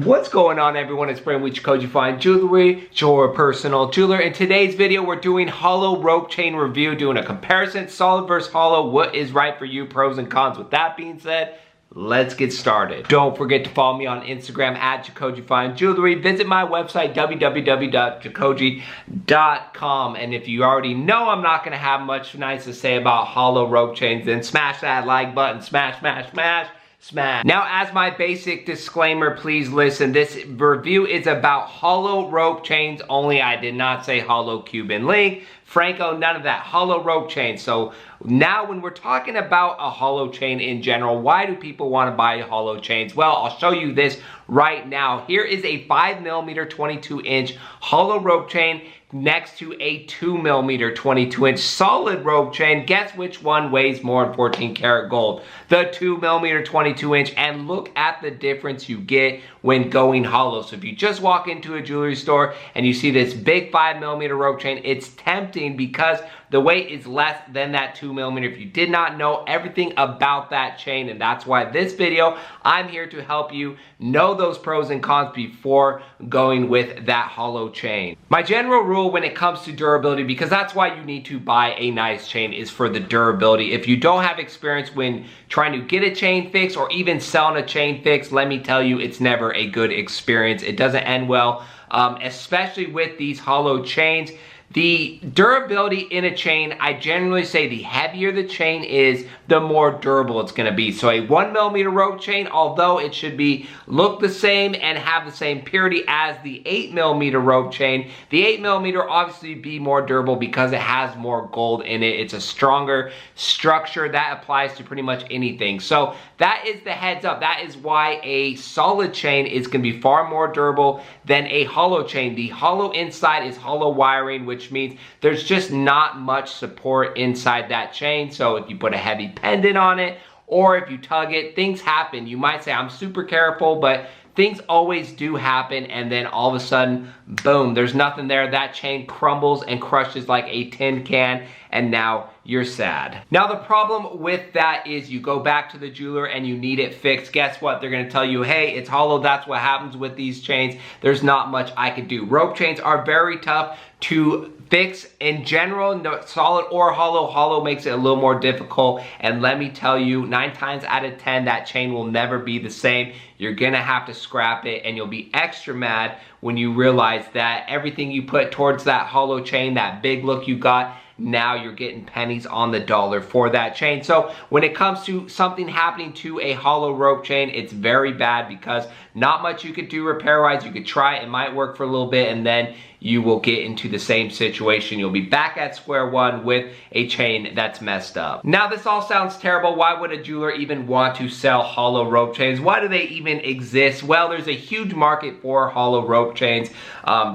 What's going on, everyone? It's Brandon with JACOJE Fine Jewelry, your personal jeweler. In today's video, we're doing hollow rope chain review, doing a comparison, solid versus hollow, what is right for you, pros and cons. With that being said, let's get started. Don't forget to follow me on Instagram at JACOJE Fine Jewelry. Visit my website, www.jacoje.com. And if you already know I'm not going to have much nice to say about hollow rope chains, then smash that like button. Smash, smash, smash. Smash. Now, as my basic disclaimer, please listen. This review is about hollow rope chains only. I did not say hollow Cuban link, Franco, none of that. Hollow rope chain. So now when we're talking about a hollow chain in general, why do people want to buy hollow chains? Well, I'll show you this right now. Here is a 5mm 22-inch hollow rope chain next to a 2mm 22-inch solid rope chain. Guess which one weighs more in 14 karat gold? The 2mm 22-inch. And look at the difference you get when going hollow. So if you just walk into a jewelry store and you see this big 5mm rope chain, it's tempting because the weight is less than that 2mm. If you did not know everything about that chain, and that's why this video, I'm here to help you know those pros and cons before going with that hollow chain. My general rule when it comes to durability, because that's why you need to buy a nice chain, is for the durability. If you don't have experience when trying to get a chain fix or even selling a chain fix, let me tell you, it's never a good experience. It doesn't end well, especially with these hollow chains. The durability in a chain, I generally say the heavier the chain is, the more durable it's going to be. So a 1mm rope chain, although it should look the same and have the same purity as the 8mm rope chain, the 8mm obviously be more durable because it has more gold in it. It's a stronger structure that applies to pretty much anything. So that is the heads up. That is why a solid chain is going to be far more durable than a hollow chain. The hollow inside is hollow wiring, which means there's just not much support inside that chain. So if you put a heavy pendant on it, or if you tug it, things happen. You might say, I'm super careful, but things always do happen, and then all of a sudden, boom, there's nothing there. That chain crumbles and crushes like a tin can, and now you're sad. Now, the problem with that is you go back to the jeweler and you need it fixed. Guess what? They're gonna tell you, hey, it's hollow. That's what happens with these chains. There's not much I could do. Rope chains are very tough to fix in general, no, solid or hollow. Hollow makes it a little more difficult, and let me tell you, 9 times out of 10, that chain will never be the same. You're gonna have to scrap it, and you'll be extra mad when you realize that everything you put towards that hollow chain, that big look you got, now you're getting pennies on the dollar for that chain. So when it comes to something happening to a hollow rope chain, it's very bad because not much you could do repair-wise. You could try, it might work for a little bit, and then you will get into the same situation. You'll be back at square one with a chain that's messed up. Now, this all sounds terrible. Why would a jeweler even want to sell hollow rope chains? Why do they even exist? Well, there's a huge market for hollow rope chains.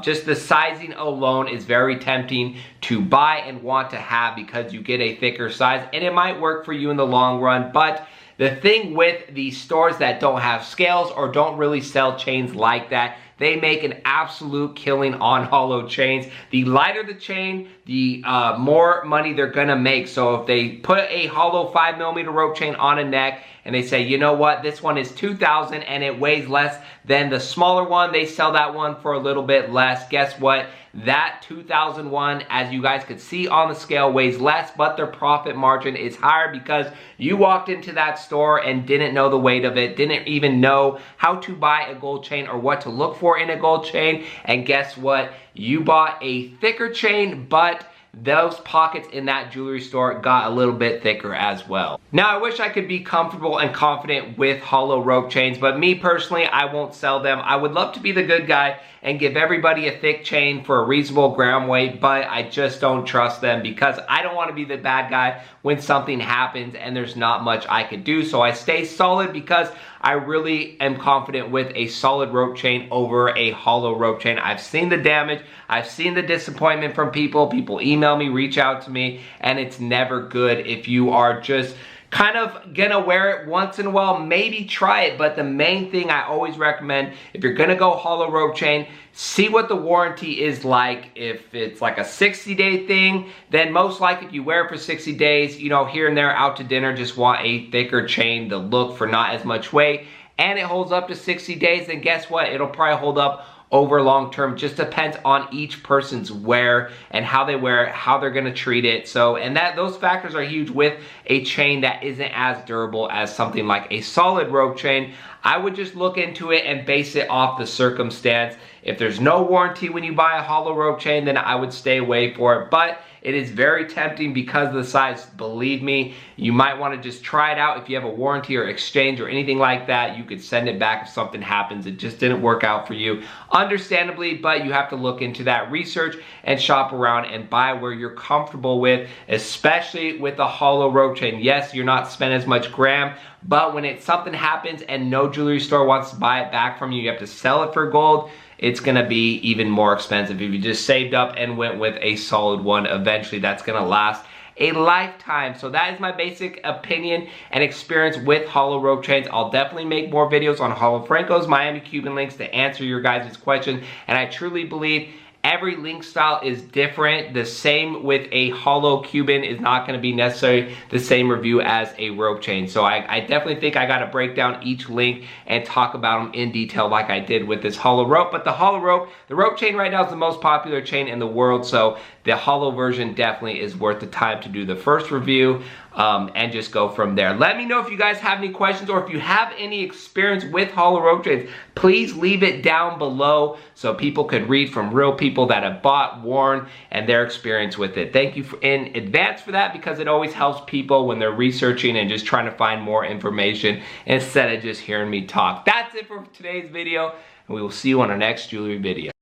Just the sizing alone is very tempting to buy and want to have because you get a thicker size, and it might work for you in the long run. But the thing with these stores that don't have scales or don't really sell chains like that, they make an absolute killing on hollow chains. The lighter the chain, the more money they're gonna make. So if they put a hollow 5mm rope chain on a neck and they say, you know what, this one is $2,000 and it weighs less than the smaller one, they sell that one for a little bit less. Guess what? That 2001, as you guys could see on the scale, weighs less, but their profit margin is higher because you walked into that store and didn't know the weight of it, didn't even know how to buy a gold chain or what to look for in a gold chain. And guess what? You bought a thicker chain, but those pockets in that jewelry store got a little bit thicker as well. Now, I wish I could be comfortable and confident with hollow rope chains, but me personally, I won't sell them. I would love to be the good guy and give everybody a thick chain for a reasonable gram weight, but I just don't trust them because I don't want to be the bad guy when something happens and there's not much I could do. So I stay solid because I really am confident with a solid rope chain over a hollow rope chain. I've seen the damage, I've seen the disappointment from people. People email me, reach out to me, and it's never good. If you are just kind of gonna wear it once in a while, maybe try it. But the main thing I always recommend, if you're gonna go hollow rope chain, see what the warranty is like. If it's like a 60-day thing, then most likely if you wear it for 60 days, you know, here and there out to dinner, just want a thicker chain, the look for not as much weight, and it holds up to 60 days, then guess what? It'll probably hold up over long term. Just depends on each person's wear and how they wear it, how they're gonna treat it. So, and those factors are huge with a chain that isn't as durable as something like a solid rope chain. I would just look into it and base it off the circumstance. If there's no warranty when you buy a hollow rope chain, then I would stay away for it. But it is very tempting because of the size. Believe me, you might want to just try it out. If you have a warranty or exchange or anything like that, you could send it back if something happens. It just didn't work out for you, understandably, but you have to look into that research and shop around and buy where you're comfortable with, especially with a hollow rope chain. Yes, you're not spending as much gram, but when something happens and no jewelry store wants to buy it back from you, you have to sell it for gold, it's gonna be even more expensive. If you just saved up and went with a solid one, eventually that's gonna last a lifetime. So that is my basic opinion and experience with hollow rope chains. I'll definitely make more videos on hollow Francos, Miami Cuban links to answer your guys' questions, and I truly believe every link style is different. The same with a hollow Cuban is not gonna be necessarily the same review as a rope chain. So I definitely think I gotta break down each link and talk about them in detail like I did with this hollow rope. But the rope chain right now is the most popular chain in the world. So the hollow version definitely is worth the time to do the first review and just go from there. Let me know if you guys have any questions or if you have any experience with hollow rope chains. Please leave it down below so people could read from real people that have bought, worn, and their experience with it. Thank you in advance for that, because it always helps people when they're researching and just trying to find more information instead of just hearing me talk. That's it for today's video, and we will see you on our next jewelry video.